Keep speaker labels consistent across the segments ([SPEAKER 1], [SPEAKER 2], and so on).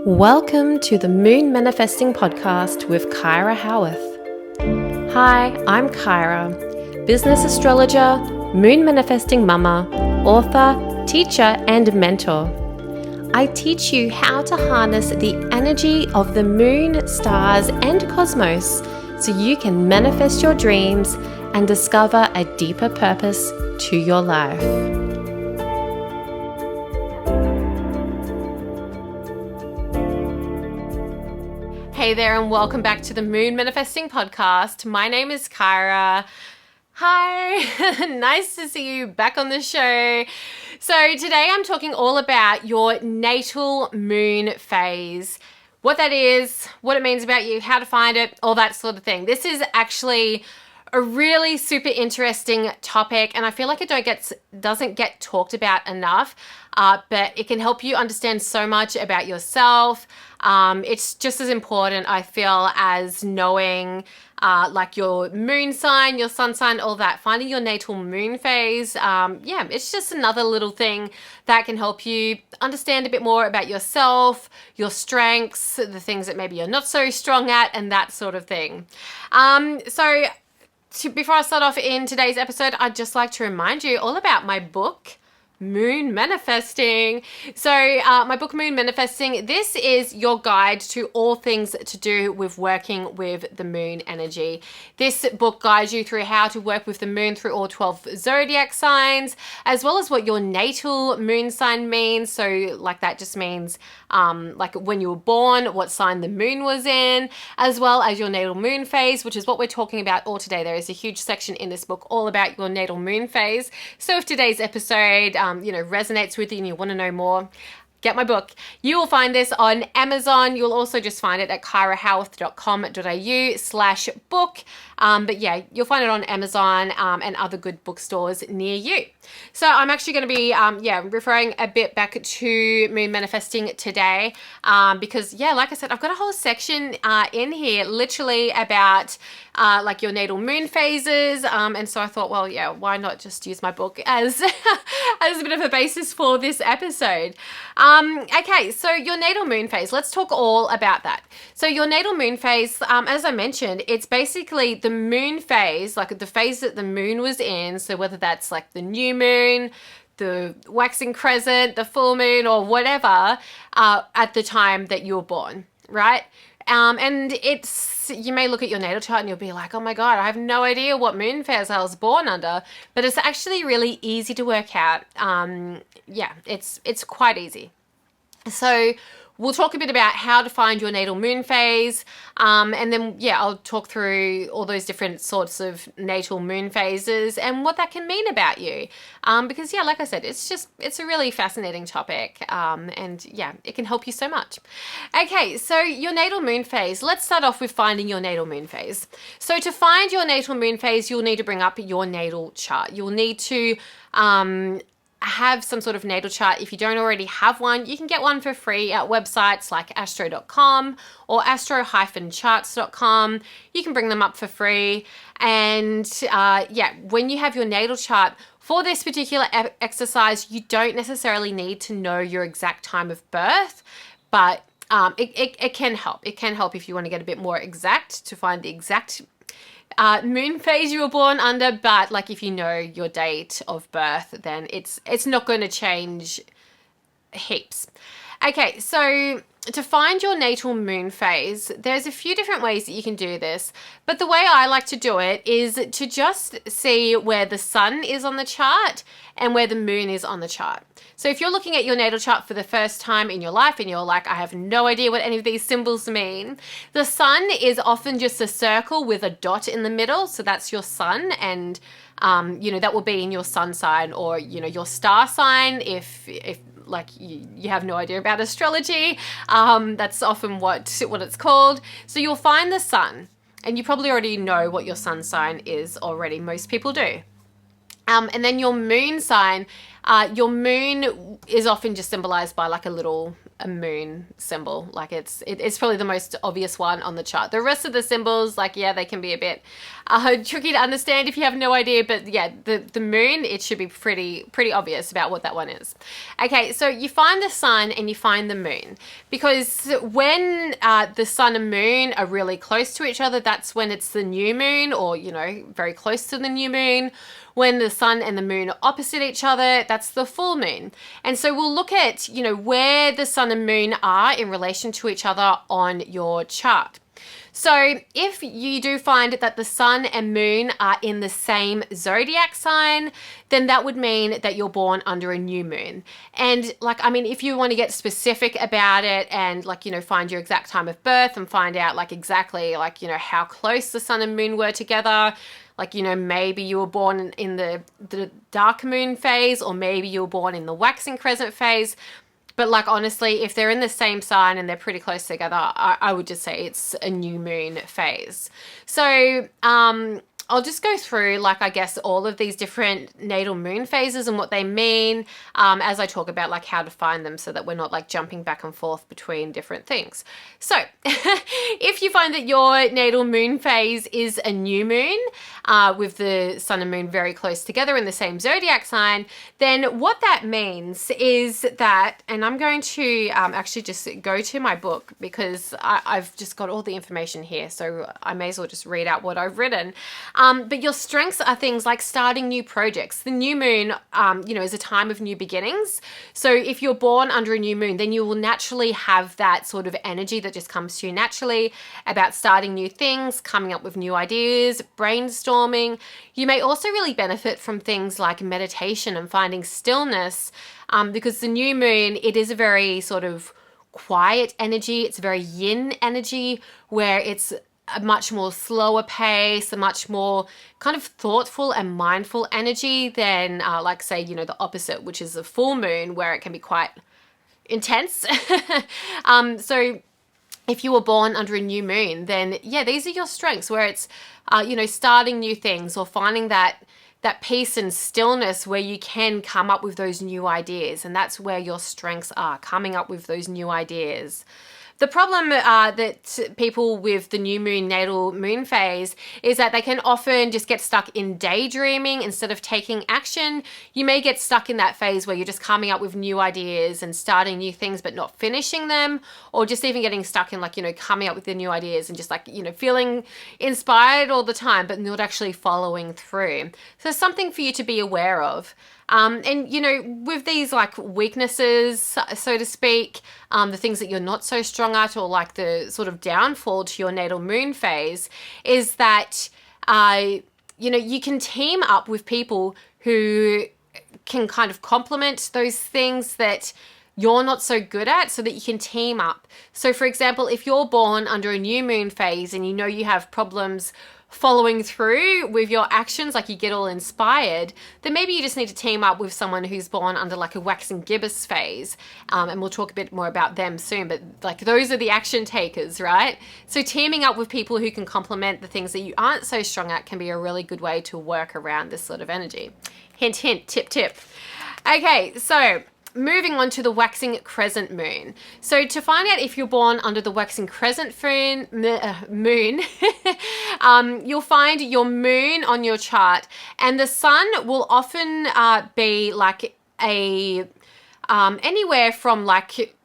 [SPEAKER 1] Welcome to the Moon Manifesting Podcast with Kyra Howearth. Hi, I'm Kyra, business astrologer, moon manifesting mama, author, teacher, and mentor. I teach you how to harness the energy of the moon, stars, and cosmos so you can manifest your dreams and discover a deeper purpose to your life. Hey there, and welcome back to the Moon Manifesting Podcast. My name is Kyra. Hi, nice to see you back on the show. So today I'm talking all about your natal moon phase, what that is, what it means about you, how to find it, all that sort of thing. This is actually a really super interesting topic, and I feel like it doesn't get talked about enough, but it can help you understand so much about yourself. It's just as important, I feel, as knowing like your moon sign, your sun sign, all that. Finding your natal moon phase, it's just another little thing that can help you understand a bit more about yourself, your strengths, the things that maybe you're not so strong at, and that sort of thing. Before I start off in today's episode, I'd just like to remind you all about my book, Moon Manifesting. So my book, Moon Manifesting, this is your guide to all things to do with working with the moon energy. This book guides you through how to work with the moon through all 12 zodiac signs, as well as what your natal moon sign means. So like that just means like when you were born, what sign the moon was in, as well as your natal moon phase, which is what we're talking about all today. There is a huge section in this book all about your natal moon phase. So if today's episode resonates with you and you want to know more, get my book. You will find this on Amazon. You'll also just find it at kyrahowearth.com.au/book. But yeah, you'll find it on Amazon and other good bookstores near you. So I'm actually going to be referring a bit back to Moon Manifesting today because like I said, I've got a whole section in here literally about like your natal moon phases, and so I thought, well, yeah, why not just use my book as as a bit of a basis for this episode. Okay, so your natal moon phase, let's talk all about that. So your natal moon phase, as I mentioned, it's basically the moon phase, like the phase that the moon was in. So whether that's like the new moon, the waxing crescent, the full moon, or whatever, at the time that you were born, right? And you may look at your natal chart and you'll be like, oh my God, I have no idea what moon phase I was born under, but it's actually really easy to work out. It's quite easy. So we'll talk a bit about how to find your natal moon phase, and then I'll talk through all those different sorts of natal moon phases and what that can mean about you. Because like I said, it's a really fascinating topic, and it can help you so much. Okay, so your natal moon phase. Let's start off with finding your natal moon phase. So to find your natal moon phase, you'll need to bring up your natal chart. You'll need to have some sort of natal chart. If you don't already have one, you can get one for free at websites like astro.com or astro-charts.com. You can bring them up for free. And when you have your natal chart, for this particular exercise, you don't necessarily need to know your exact time of birth, but it can help. It can help if you want to get a bit more exact to find the exact moon phase you were born under, but like if you know your date of birth, then it's not going to change heaps. Okay, so to find your natal moon phase, there's a few different ways that you can do this, but the way I like to do it is to just see where the sun is on the chart and where the moon is on the chart. So if you're looking at your natal chart for the first time in your life and you're like, I have no idea what any of these symbols mean, the sun is often just a circle with a dot in the middle. So that's your sun, and that will be in your sun sign or your star sign if like you have no idea about astrology. That's often what it's called. So you'll find the sun, and you probably already know what your sun sign is already. Most people do. And then your moon sign Your moon is often just symbolized by like a moon symbol. Like it's probably the most obvious one on the chart. The rest of the symbols, like, yeah, they can be a bit tricky to understand if you have no idea, but yeah, the moon, it should be pretty obvious about what that one is. Okay, so you find the sun and you find the moon, because when the sun and moon are really close to each other, that's when it's the new moon, or, you know, very close to the new moon. When the sun and the moon are opposite each other, that's the full moon. And so we'll look at, you know, where the sun and moon are in relation to each other on your chart. So if you do find that the sun and moon are in the same zodiac sign, then that would mean that you're born under a new moon. And like, I mean, if you want to get specific about it and like, you know, find your exact time of birth and find out like exactly like, you know, how close the sun and moon were together, like, you know, maybe you were born in the dark moon phase, or maybe you were born in the waxing crescent phase. But like, honestly, if they're in the same sign and they're pretty close together, I would just say it's a new moon phase. So I'll just go through, like, I guess, all of these different natal moon phases and what they mean as I talk about like how to find them, so that we're not like jumping back and forth between different things. So if you find that your natal moon phase is a new moon with the sun and moon very close together in the same zodiac sign, then what that means is that, and I'm going to actually just go to my book, because I've just got all the information here, so I may as well just read out what I've written. But your strengths are things like starting new projects. The new moon, you know, is a time of new beginnings. So if you're born under a new moon, then you will naturally have that sort of energy that just comes to you naturally about starting new things, coming up with new ideas, brainstorming. You may also really benefit from things like meditation and finding stillness, because the new moon, it is a very sort of quiet energy. It's a very yin energy, where it's a much more slower pace, a much more kind of thoughtful and mindful energy than like, say, you know, the opposite, which is a full moon, where it can be quite intense. So if you were born under a new moon, then yeah, these are your strengths, where it's, you know, starting new things, or finding that peace and stillness where you can come up with those new ideas. And that's where your strengths are, coming up with those new ideas. The problem that people with the new moon natal moon phase is that they can often just get stuck in daydreaming instead of taking action. You may get stuck in that phase where you're just coming up with new ideas and starting new things but not finishing them, or just even getting stuck in like, you know, coming up with the new ideas and just like, you know, feeling inspired all the time but not actually following through. So something for you to be aware of. And, you know, with these like weaknesses, so to speak, the things that you're not so strong at, or like the sort of downfall to your natal moon phase, is that, you know, you can team up with people who can kind of complement those things that you're not so good at, so that you can team up. So for example, if you're born under a new moon phase and you know you have problems following through with your actions, like you get all inspired, then maybe you just need to team up with someone who's born under like a waxing gibbous phase. And we'll talk a bit more about them soon, but like those are the action takers, right? So teaming up with people who can complement the things that you aren't so strong at can be a really good way to work around this sort of energy. Hint, hint, tip, tip. Okay, so moving on to the waxing crescent moon. So to find out if you're born under the waxing crescent moon, you'll find your moon on your chart, and the sun will often be like a anywhere from like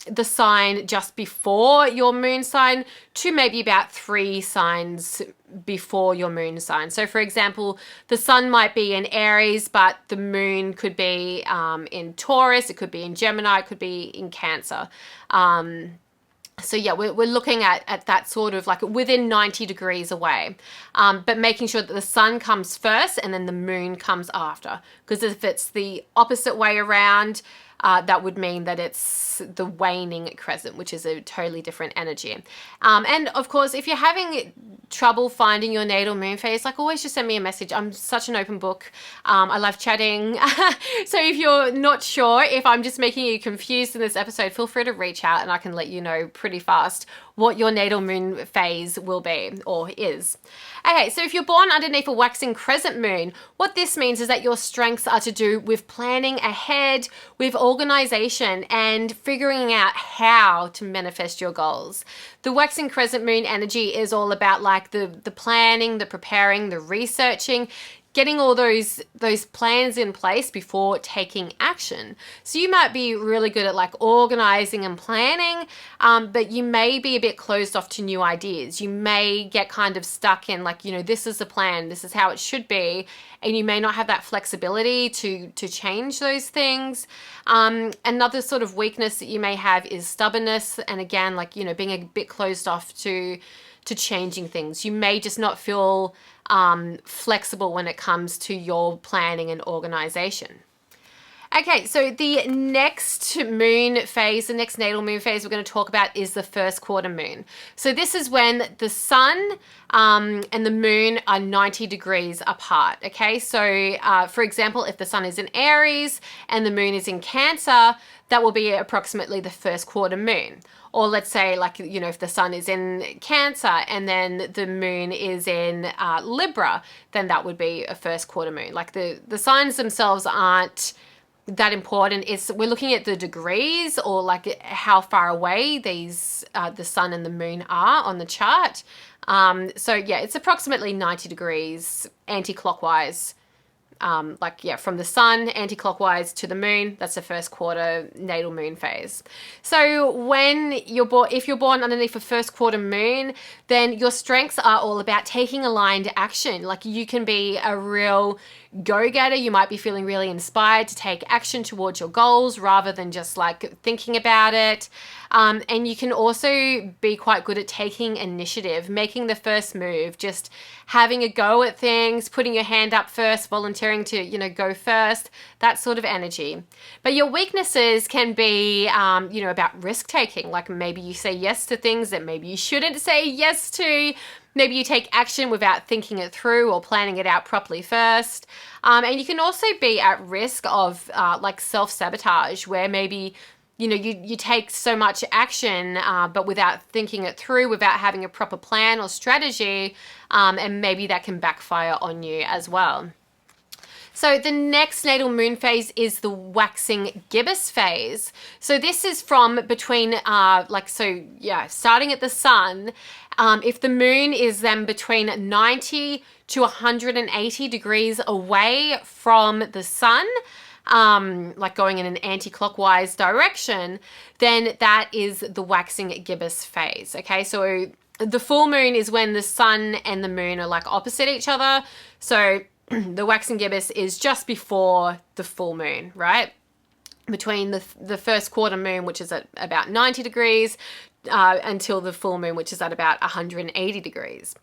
[SPEAKER 1] the sign just before your moon sign to maybe about 3 signs before your moon sign. So for example, the sun might be in Aries, but the moon could be in Taurus, it could be in Gemini, it could be in Cancer. So yeah, we're looking at that sort of like within 90 degrees away, but making sure that the sun comes first and then the moon comes after. Because if it's the opposite way around, that would mean that it's the waning crescent, which is a totally different energy. And of course, if you're having trouble finding your natal moon phase, like, always just send me a message. I'm such an open book. I love chatting. So if you're not sure, if I'm just making you confused in this episode, feel free to reach out and I can let you know pretty fast what your natal moon phase will be or is. Okay, so if you're born underneath a waxing crescent moon, what this means is that your strengths are to do with planning ahead, with organization, and figuring out how to manifest your goals. The waxing crescent moon energy is all about like the planning, the preparing, the researching, getting all those plans in place before taking action. So you might be really good at like organizing and planning, but you may be a bit closed off to new ideas. You may get kind of stuck in like, this is the plan, this is how it should be, and you may not have that flexibility to change those things. Another sort of weakness that you may have is stubbornness, and again, like, being a bit closed off to changing things. You may just not feel flexible when it comes to your planning and organization. Okay, so the next moon phase, the next natal moon phase we're going to talk about is the first quarter moon. So this is when the sun and the moon are 90 degrees apart. Okay, so for example, if the sun is in Aries and the moon is in Cancer, that will be approximately the first quarter moon. Or let's say, like, if the sun is in Cancer and then the moon is in Libra, then that would be a first quarter moon. Like the signs themselves aren't that important. We're looking at the degrees, or like how far away these the sun and the moon are on the chart. So yeah, it's approximately 90 degrees anti-clockwise. From the sun anti-clockwise to the moon, that's the first quarter natal moon phase. So when if you're born underneath a first quarter moon, then your strengths are all about taking aligned action. Like, you can be a real go-getter. You might be feeling really inspired to take action towards your goals rather than just like thinking about it. And you can also be quite good at taking initiative, making the first move, just having a go at things, putting your hand up first, volunteering to, go first, that sort of energy. But your weaknesses can be, about risk taking. Like, maybe you say yes to things that maybe you shouldn't say yes to. Maybe you take action without thinking it through or planning it out properly first. And you can also be at risk of self-sabotage, where maybe you take so much action, but without thinking it through, without having a proper plan or strategy, and maybe that can backfire on you as well. So the next natal moon phase is the waxing gibbous phase. So this is from between, starting at the sun. If the moon is then between 90 to 180 degrees away from the sun, going in an anti-clockwise direction, then that is the waxing gibbous phase. Okay, so the full moon is when the sun and the moon are like opposite each other. So the waxing gibbous is just before the full moon, right? Between the first quarter moon, which is at about 90 degrees, until the full moon, which is at about 180 degrees.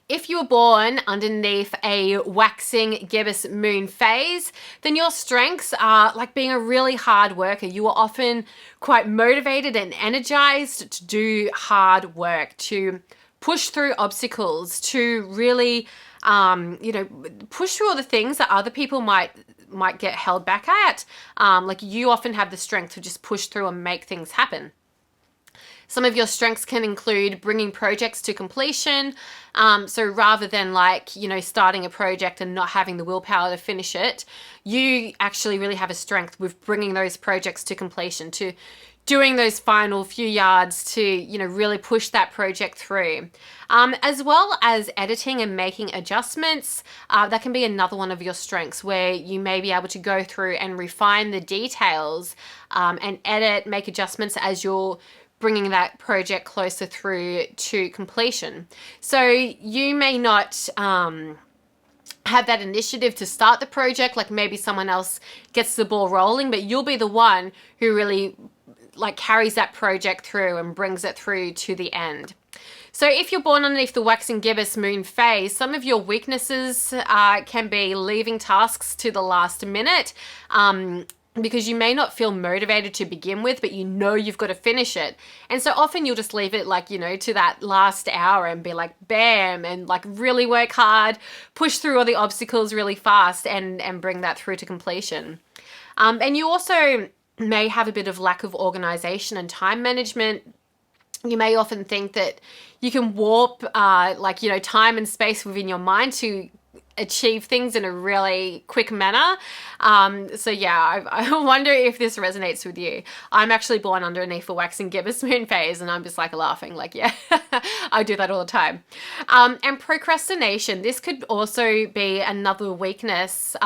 [SPEAKER 1] If you were born underneath a waxing gibbous moon phase, then your strengths are like being a really hard worker. You are often quite motivated and energized to do hard work, to push through obstacles, to really, push through all the things that other people might get held back at. You often have the strength to just push through and make things happen. Some of your strengths can include bringing projects to completion. So rather than starting a project and not having the willpower to finish it, you actually really have a strength with bringing those projects to completion, to doing those final few yards to, really push that project through. As well as editing and making adjustments. That can be another one of your strengths, where you may be able to go through and refine the details and edit, make adjustments as you're bringing that project closer through to completion. So you may not have that initiative to start the project, like maybe someone else gets the ball rolling, but you'll be the one who really carries that project through and brings it through to the end. So if you're born underneath the waxing gibbous moon phase, some of your weaknesses can be leaving tasks to the last minute, because you may not feel motivated to begin with, but you know you've got to finish it. And so often you'll just leave it like, you know, to that last hour and be like, bam, and like really work hard, push through all the obstacles really fast and bring that through to completion. And you also may have a bit of lack of organization and time management. You may often think that you can warp like, you know, time and space within your mind to achieve things in a really quick manner. So yeah, I wonder if this resonates with you. I'm actually born underneath a wax and gibbous moon phase, and I'm just like laughing like, yeah, I do that all the time. And procrastination, this could also be another weakness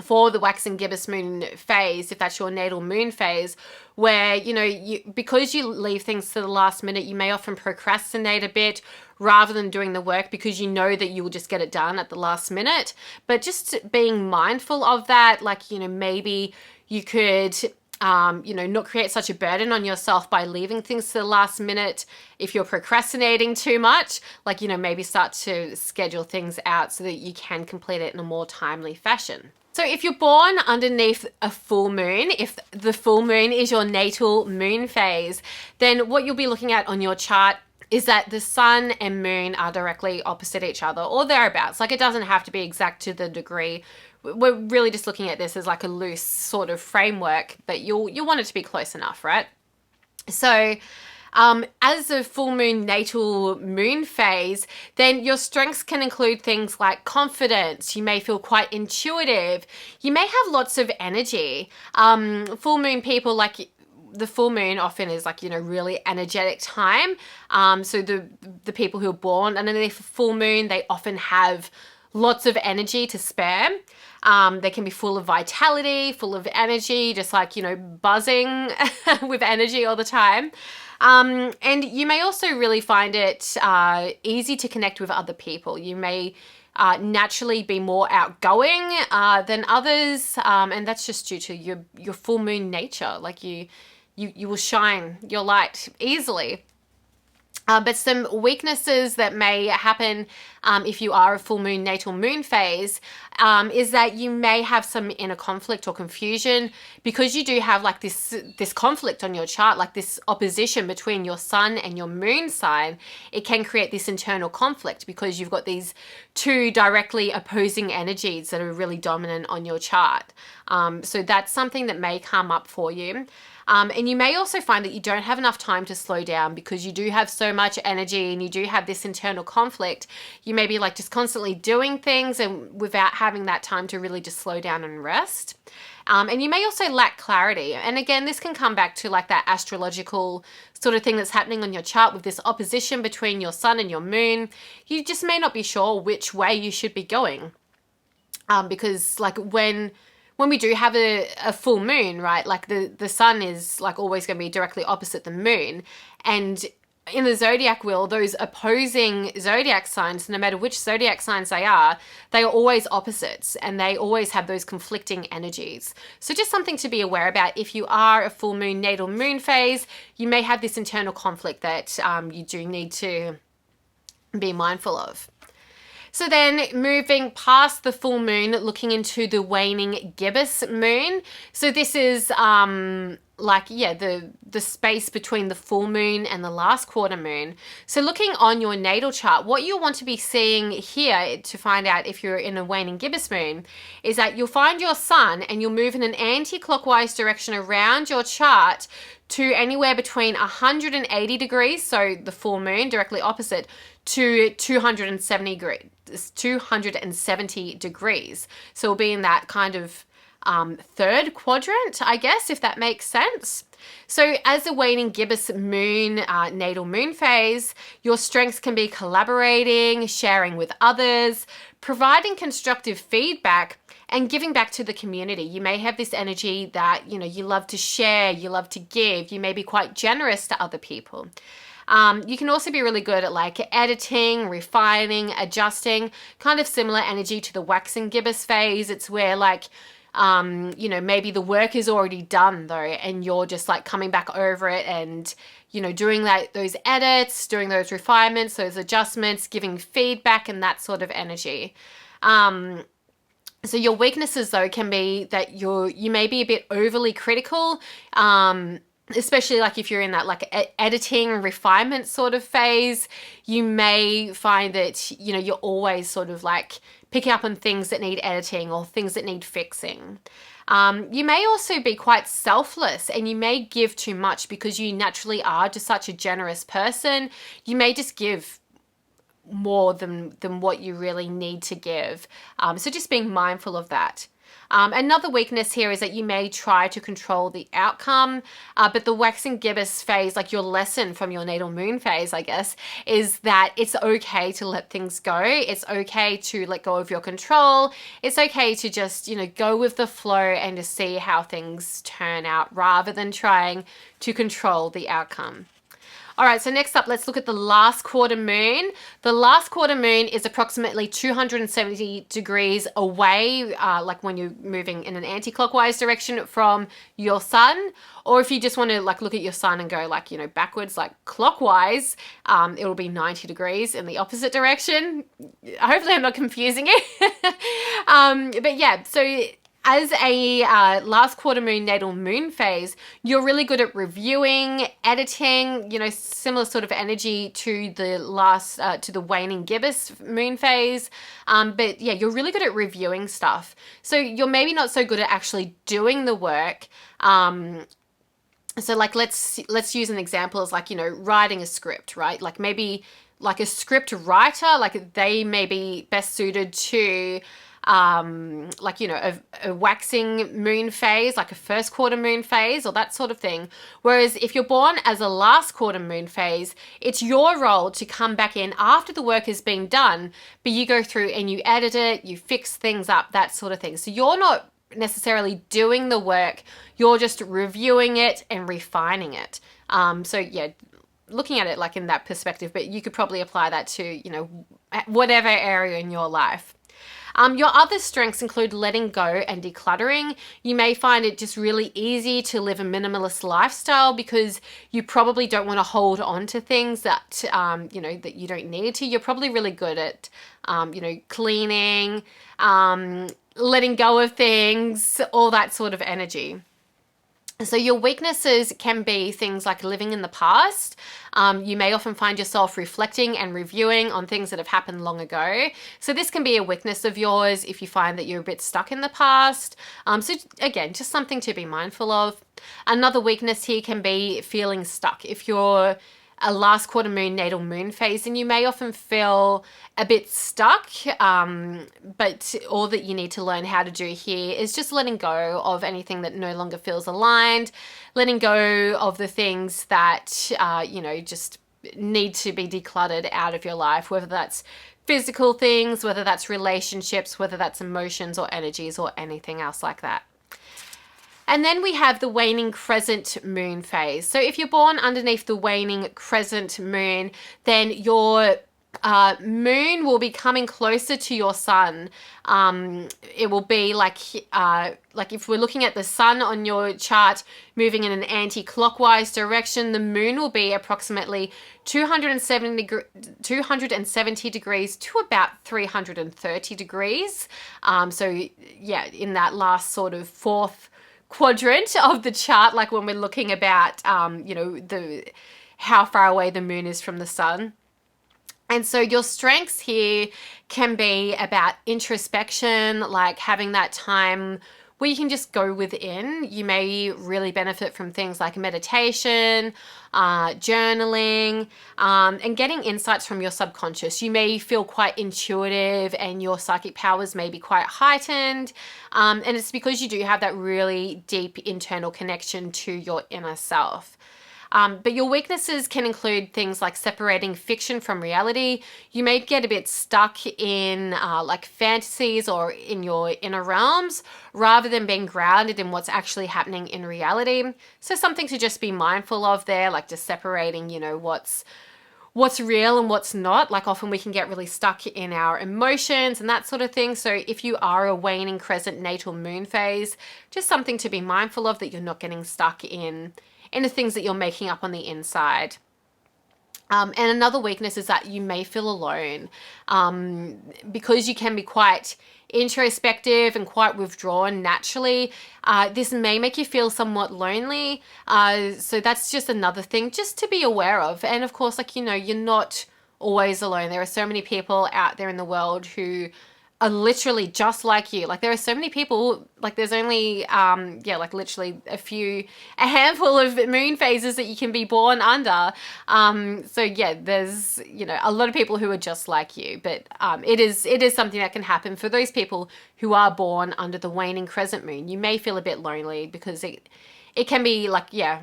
[SPEAKER 1] for the wax and gibbous moon phase, if that's your natal moon phase, where, you know, because you leave things to the last minute, you may often procrastinate a bit rather than doing the work because you know that you will just get it done at the last minute. But just being mindful of that, like, you know, maybe you could you know, not create such a burden on yourself by leaving things to the last minute. If you're procrastinating too much, like, you know, maybe start to schedule things out so that you can complete it in a more timely fashion. So if you're born underneath a full moon, if the full moon is your natal moon phase, then what you'll be looking at on your chart is that the sun and moon are directly opposite each other or thereabouts. Like, it doesn't have to be exact to the degree. We're really just looking at this as like a loose sort of framework, but you'll want it to be close enough, right? So as a full moon natal moon phase, then your strengths can include things like confidence. You may feel quite intuitive. You may have lots of energy. Full moon people, like, the full moon often is like, you know, really energetic time. So the people who are born underneath a full moon, they often have lots of energy to spare. They can be full of vitality, full of energy, just like, you know, buzzing with energy all the time. And you may also really find it easy to connect with other people. You may naturally be more outgoing than others, and that's just due to your full moon nature. Like, you will shine your light easily. But some weaknesses that may happen if you are a full moon natal moon phase is that you may have some inner conflict or confusion because you do have like this conflict on your chart, like this opposition between your sun and your moon sign. It can create this internal conflict because you've got these two directly opposing energies that are really dominant on your chart. So that's something that may come up for you. And you may also find that you don't have enough time to slow down because you do have so much energy and you do have this internal conflict. You may be like just constantly doing things and without having that time to really just slow down and rest. And you may also lack clarity. And again, this can come back to like that astrological sort of thing that's happening on your chart with this opposition between your sun and your moon. You just may not be sure which way you should be going. Because like when we do have a full moon, right, like the sun is like always going to be directly opposite the moon. And in the zodiac wheel, those opposing zodiac signs, no matter which zodiac signs they are always opposites and they always have those conflicting energies. So just something to be aware about. If you are a full moon natal moon phase, you may have this internal conflict that you do need to be mindful of. So then moving past the full moon, looking into the waning gibbous moon. So this is like, yeah, the space between the full moon and the last quarter moon. So looking on your natal chart, what you'll want to be seeing here to find out if you're in a waning gibbous moon is that you'll find your sun and you'll move in an anti-clockwise direction around your chart to anywhere between 180 degrees, so the full moon directly opposite, to 270 degrees. So we'll be in that kind of third quadrant, I guess, if that makes sense. So as a waning gibbous moon, natal moon phase, your strengths can be collaborating, sharing with others, providing constructive feedback, and giving back to the community. You may have this energy that, you know, you love to share, you love to give, you may be quite generous to other people. You can also be really good at like editing, refining, adjusting, kind of similar energy to the waxing gibbous phase. It's where like, you know, maybe the work is already done though, and you're just like coming back over it and, you know, doing like those edits, doing those refinements, those adjustments, giving feedback and that sort of energy. So your weaknesses though can be that you may be a bit overly critical, especially like if you're in that like editing refinement sort of phase. You may find that you're always sort of like picking up on things that need editing or things that need fixing. You may also be quite selfless, and you may give too much because you naturally are just such a generous person. You may just give more than what you really need to give. So just being mindful of that. Another weakness here is that you may try to control the outcome, but the waxing gibbous phase, like your lesson from your natal moon phase, I guess, is that it's okay to let things go. It's okay to let go of your control. It's okay to just, go with the flow and to see how things turn out rather than trying to control the outcome. All right, so next up, let's look at the last quarter moon. The last quarter moon is approximately 270 degrees away, like when you're moving in an anti-clockwise direction from your sun. Or if you just want to like look at your sun and go like, backwards, like clockwise, it'll be 90 degrees in the opposite direction. Hopefully I'm not confusing it. But yeah, so as a last quarter moon natal moon phase, you're really good at reviewing, editing, similar sort of energy to the waning gibbous moon phase. But yeah, you're really good at reviewing stuff. So you're maybe not so good at actually doing the work. So like let's use an example as like, writing a script, right? Like maybe like a script writer, like they may be best suited to like, a waxing moon phase, like a first quarter moon phase or that sort of thing. Whereas if you're born as a last quarter moon phase, it's your role to come back in after the work has been done, but you go through and you edit it, you fix things up, that sort of thing. So you're not necessarily doing the work, you're just reviewing it and refining it. So yeah, looking at it like in that perspective, but you could probably apply that to, whatever area in your life. Your other strengths include letting go and decluttering. You may find it just really easy to live a minimalist lifestyle because you probably don't want to hold on to things that, that you don't need to. You're probably really good at, cleaning, letting go of things, all that sort of energy. So your weaknesses can be things like living in the past. You may often find yourself reflecting and reviewing on things that have happened long ago. So this can be a weakness of yours if you find that you're a bit stuck in the past. So again, just something to be mindful of. Another weakness here can be feeling stuck. If you're a last quarter moon natal moon phase, and you may often feel a bit stuck, but all that you need to learn how to do here is just letting go of anything that no longer feels aligned, letting go of the things that just need to be decluttered out of your life, whether that's physical things, whether that's relationships, whether that's emotions or energies or anything else like that. And then we have the waning crescent moon phase. So if you're born underneath the waning crescent moon, then your moon will be coming closer to your sun. It will be like if we're looking at the sun on your chart moving in an anti-clockwise direction, the moon will be approximately 270 degrees to about 330 degrees. So yeah, in that last sort of fourth quadrant of the chart, like when we're looking about how far away the moon is from the sun. And so your strengths here can be about introspection, like having that time where you can just go within. You may really benefit from things like meditation, journaling, and getting insights from your subconscious. You may feel quite intuitive and your psychic powers may be quite heightened. And it's because you do have that really deep internal connection to your inner self. But your weaknesses can include things like separating fiction from reality. You may get a bit stuck in like fantasies or in your inner realms rather than being grounded in what's actually happening in reality. So something to just be mindful of there, like just separating, what's real and what's not. Like often we can get really stuck in our emotions and that sort of thing. So if you are a waning crescent natal moon phase, just something to be mindful of, that you're not getting stuck in the things that you're making up on the inside. And another weakness is that you may feel alone because you can be quite introspective and quite withdrawn naturally, this may make you feel somewhat lonely. So that's just another thing just to be aware of. And of course, like, you know, you're not always alone. There are so many people out there in the world who are literally just like you. Like, there are so many people, like, there's only like literally a handful of moon phases that you can be born under. So yeah, there's, you know, a lot of people who are just like you, but it is something that can happen for those people who are born under the waning crescent moon. You may feel a bit lonely because it can be like, yeah,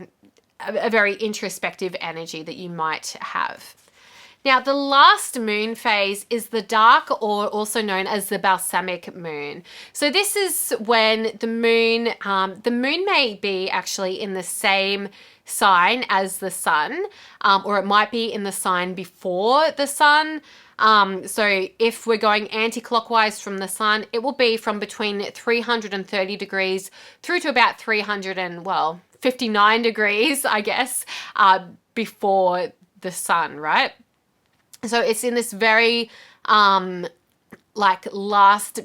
[SPEAKER 1] a very introspective energy that you might have. Now, the last moon phase is the dark, or also known as the balsamic moon. So this is when the moon may be actually in the same sign as the sun, or it might be in the sign before the sun. So if we're going anti-clockwise from the sun, it will be from between 330 degrees through to about 59 degrees, I guess, before the sun, right? So it's in this very like last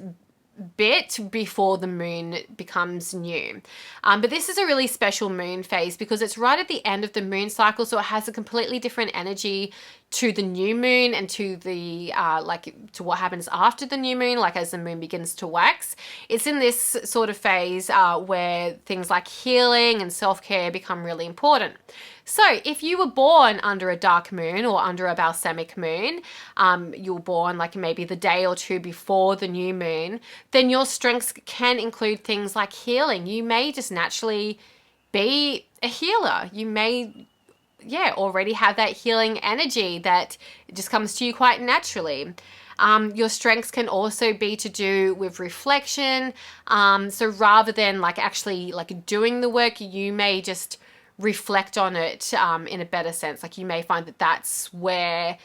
[SPEAKER 1] bit before the moon becomes new. But this is a really special moon phase because it's right at the end of the moon cycle, so it has a completely different energy to the new moon and to the to what happens after the new moon, like as the moon begins to wax. It's in this sort of phase where things like healing and self-care become really important. So if you were born under a dark moon or under a balsamic moon, you were born like maybe the day or two before the new moon, then your strengths can include things like healing. You may just naturally be a healer. You may, already have that healing energy that just comes to you quite naturally. Your strengths can also be to do with reflection. So rather than like actually like doing the work, you may just reflect on it in a better sense. Like, you may find that that's where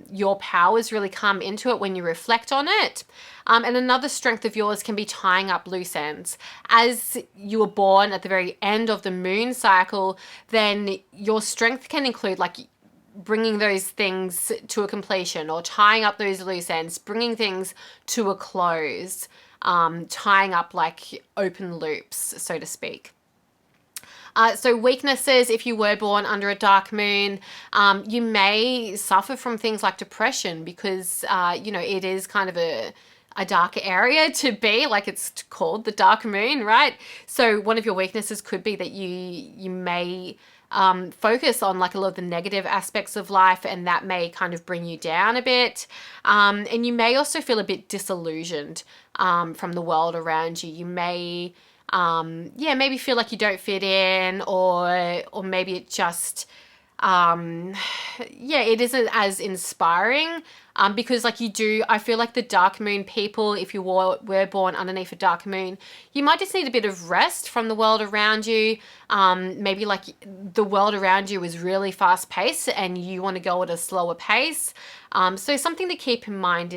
[SPEAKER 1] your powers really come into it when you reflect on it. And another strength of yours can be tying up loose ends. As you were born at the very end of the moon cycle, then your strength can include like bringing those things to a completion, or tying up those loose ends, bringing things to a close, tying up like open loops, so to speak. So weaknesses, if you were born under a dark moon, you may suffer from things like depression because, it is kind of a dark area to be, like it's called the dark moon, right? So one of your weaknesses could be that you may focus on like a lot of the negative aspects of life, and that may kind of bring you down a bit. And you may also feel a bit disillusioned from the world around you. You may maybe feel like you don't fit in, or maybe it just, it isn't as inspiring, because like I feel like the dark moon people, if you were born underneath a dark moon, you might just need a bit of rest from the world around you. Maybe like the world around you is really fast paced and you want to go at a slower pace. So something to keep in mind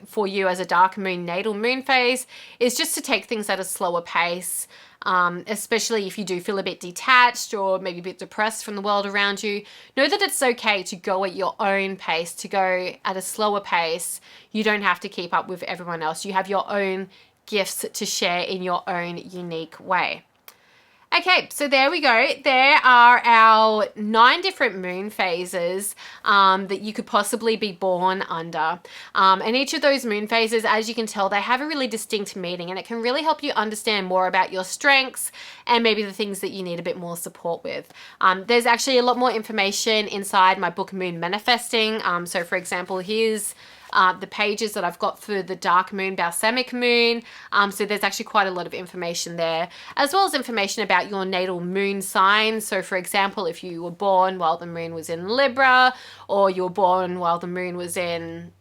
[SPEAKER 1] for you as a dark moon natal moon phase is just to take things at a slower pace, especially if you do feel a bit detached or maybe a bit depressed from the world around you. Know that it's okay to go at your own pace, to go at a slower pace. You don't have to keep up with everyone else. You have your own gifts to share in your own unique way. Okay, so there we go. There are our 9 different moon phases that you could possibly be born under. And each of those moon phases, as you can tell, they have a really distinct meaning, and it can really help you understand more about your strengths and maybe the things that you need a bit more support with. There's actually a lot more information inside my book, Moon Manifesting. So for example, here's the pages that I've got for the dark moon, balsamic moon. So there's actually quite a lot of information there, as well as information about your natal moon sign. So for example, if you were born while the moon was in Libra, or you were born while the moon was in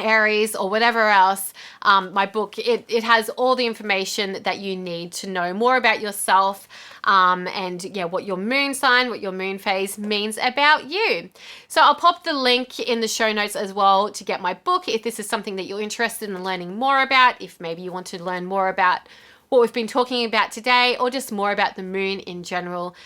[SPEAKER 1] Aries, or whatever else, my book, it has all the information that you need to know more about yourself, and what your moon sign, what your moon phase means about you. So I'll pop the link in the show notes as well to get my book if this is something that you're interested in learning more about. If maybe you want to learn more about what we've been talking about today, or just more about the moon in general,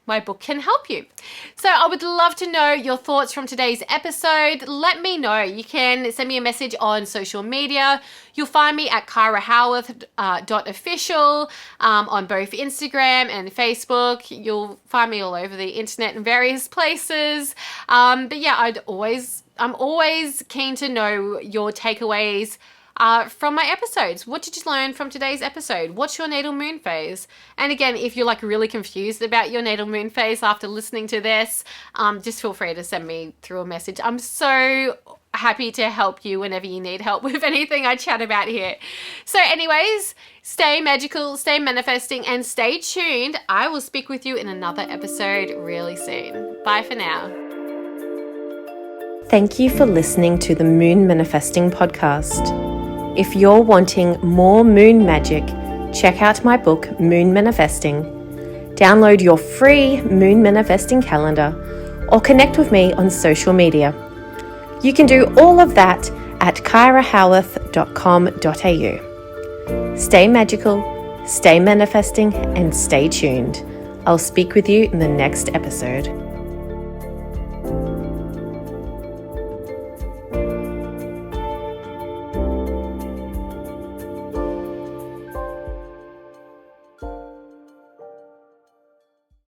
[SPEAKER 1] my book can help you. So I would love to know your thoughts from today's episode. Let me know. You can send me a message on social media. You'll find me at kyrahowearth.official on both Instagram and Facebook. You'll find me all over the internet in various places. But yeah, I'm always keen to know your takeaways from my episodes. What did you learn from today's episode? What's your natal moon phase? And again, if you're like really confused about your natal moon phase after listening to this, just feel free to send me through a message. I'm so happy to help you whenever you need help with anything I chat about here. So anyways, stay magical, stay manifesting, and stay tuned. I will speak with you in another episode really soon. Bye for now.
[SPEAKER 2] Thank you for listening to the Moon Manifesting Podcast. If you're wanting more moon magic, check out my book, Moon Manifesting. Download your free Moon Manifesting calendar or connect with me on social media. You can do all of that at kyrahowearth.com.au. Stay magical, stay manifesting, and stay tuned. I'll speak with you in the next episode.